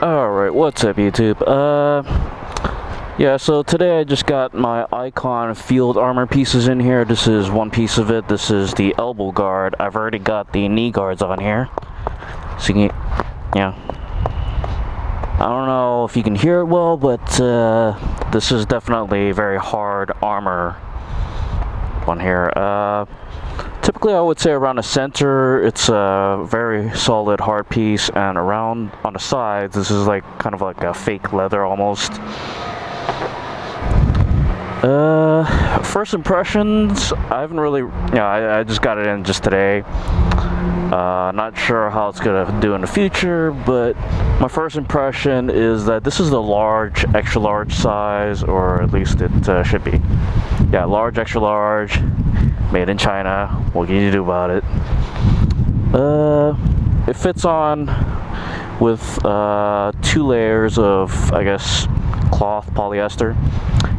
Alright, what's up YouTube? Yeah, so today I just got my Icon field armor pieces in here. This is one piece of it. This is the elbow guard. I've already got the knee guards on here. So you can, yeah. I don't know if you can hear it well, but this is definitely very hard armor on here. Typically I would say around the center it's a very solid hard piece, and around on the sides this is like kind of like a fake leather almost. First impressions, I haven't really, I just got it in just today. Not sure how it's gonna do in the future, but my first impression is that this is the large, extra large size, or at least it should be. Yeah, large, extra large, made in China. What can you do about it? It fits on with 2 layers of, I guess, cloth polyester.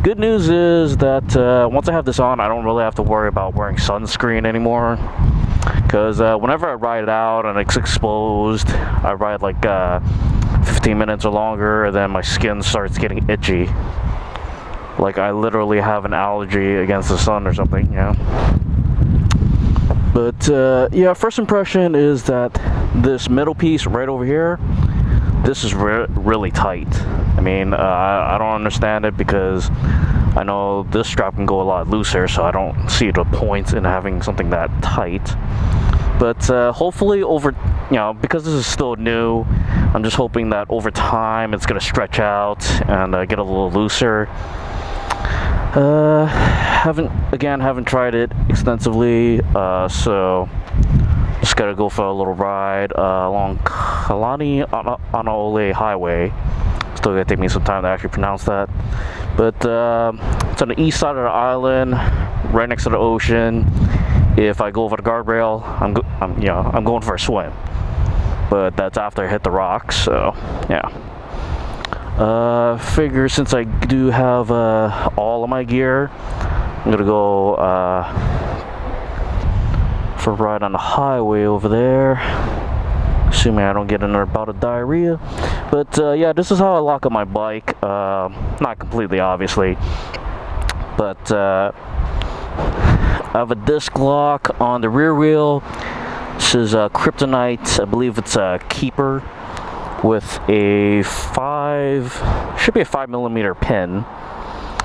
Good news is that once I have this on, I don't really have to worry about wearing sunscreen anymore. Because whenever I ride it out and it's exposed, I ride like 15 minutes or longer, and then my skin starts getting itchy. Like I literally have an allergy against the sun or something, yeah. But yeah, first impression is that this middle piece right over here, this is really tight. I mean, I don't understand it, because I know this strap can go a lot looser, so I don't see the point in having something that tight. But hopefully because this is still new, I'm just hoping that over time it's gonna stretch out and get a little looser. Haven't tried it extensively, so just gotta go for a little ride along Kalani Anaole Highway. Still gonna take me some time to actually pronounce that, but it's on the east side of the island, right next to the ocean. If I go over the guardrail, I'm going for a swim, but that's after I hit the rocks. So yeah. Figure since I do have all of my gear, I'm gonna go for a ride on the highway over there, assuming I don't get another bout of diarrhea. But yeah, this is how I lock up my bike. Not completely, obviously, but I have a disc lock on the rear wheel. This is a Kryptonite, I believe it's a Keeper, with a 5mm pin,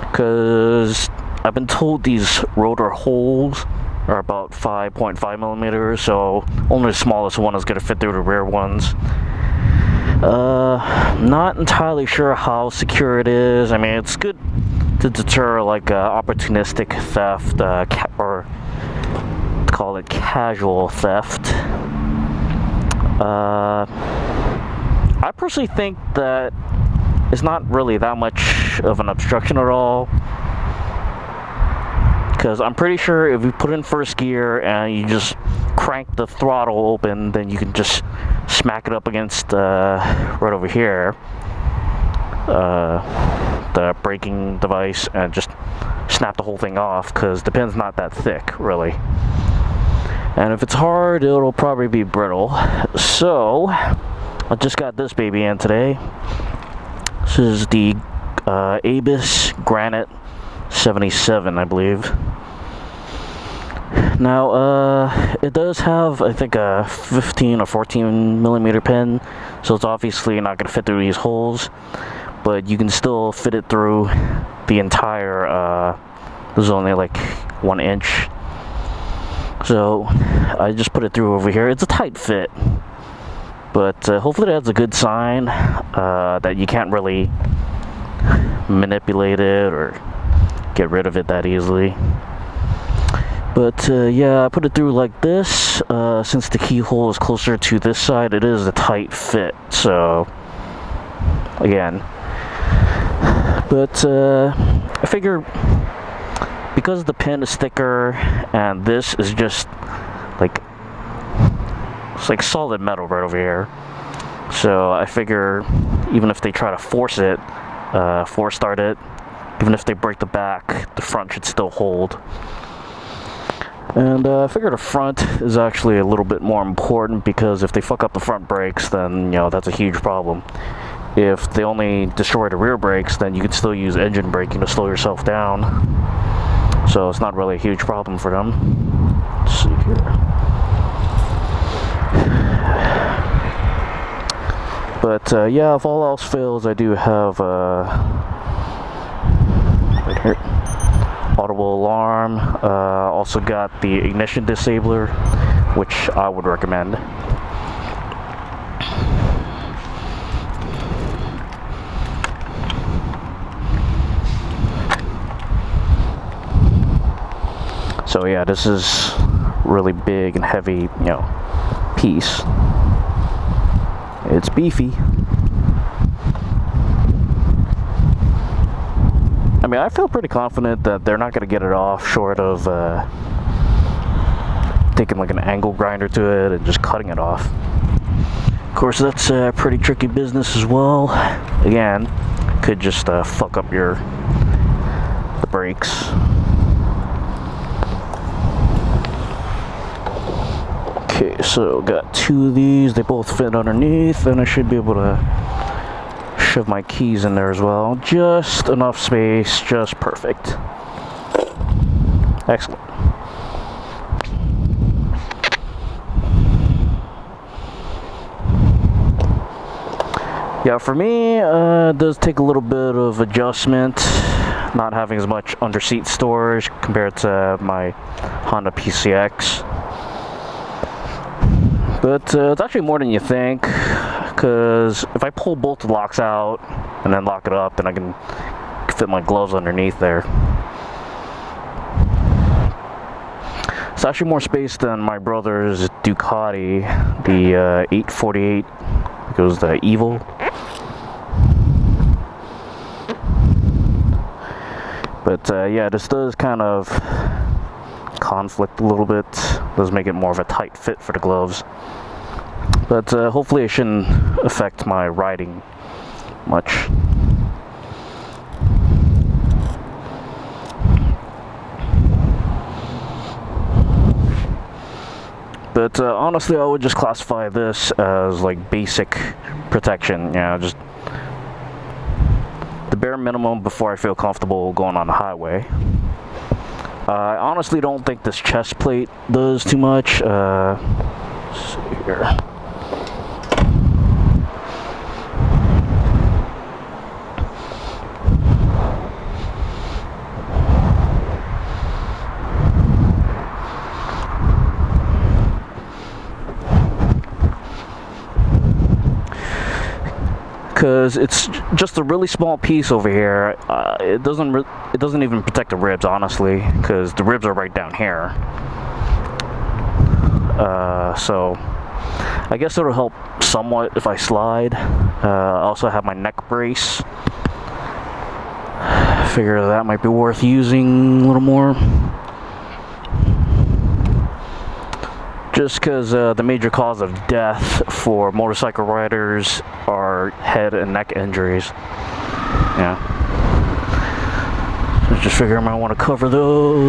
because I've been told these rotor holes are about 5.5 millimeters, so only the smallest one is going to fit through the rear ones. Not entirely sure how secure it is. I mean, it's good to deter like opportunistic theft, or call it casual theft. I personally think that it's not really that much of an obstruction at all, because I'm pretty sure if you put in first gear and you just crank the throttle open, then you can just smack it up against right over here, the braking device, and just snap the whole thing off, because the pin's not that thick really, and if it's hard it'll probably be brittle. So I just got this baby in today. This is the Abus Granite 77, I believe. Now, it does have, I think, a 15 or 14 millimeter pin, so it's obviously not going to fit through these holes, but you can still fit it through the entire, this is only like 1 inch. So I just put it through over here. It's a tight fit, but hopefully that's a good sign that you can't really manipulate it or get rid of it that easily. But yeah, I put it through like this. Since the keyhole is closer to this side, it is a tight fit, so again. But I figure because the pin is thicker and this is just like, it's like solid metal right over here, so I figure even if they try to force start it, even if they break the back, the front should still hold. And I figure the front is actually a little bit more important, because if they fuck up the front brakes, then, you know, that's a huge problem. if they only destroy the rear brakes, then you can still use engine braking to slow yourself down. So it's not really a huge problem for them. Let's see here. But yeah, if all else fails, I do have right here, audible alarm. Also got the ignition disabler, which I would recommend. So yeah, this is really big and heavy, piece. It's beefy. I mean, I feel pretty confident that they're not going to get it off short of taking like an angle grinder to it and just cutting it off. Of course, that's a pretty tricky business as well. Again, could just fuck up the brakes. Okay, so got two of these. They both fit underneath, and I should be able to shove my keys in there as well. Just enough space, just perfect. Excellent. Yeah, for me, it does take a little bit of adjustment, not having as much under-seat storage compared to my Honda PCX. But it's actually more than you think, because if I pull both the locks out and then lock it up, then I can fit my gloves underneath there. It's actually more space than my brother's Ducati, the 848, it goes the Evil. But yeah, this does kind of conflict a little bit, does make it more of a tight fit for the gloves. But hopefully it shouldn't affect my riding much. But honestly, I would just classify this as like basic protection, just the bare minimum before I feel comfortable going on the highway. I honestly don't think this chest plate does too much. Let's see here. Because it's just a really small piece over here. It doesn't even protect the ribs, honestly, because the ribs are right down here. So I guess it'll help somewhat if I slide. I also have my neck brace. Figure that might be worth using a little more. Just because the major cause of death for motorcycle riders are head and neck injuries. Yeah. So just figure I might want to cover those.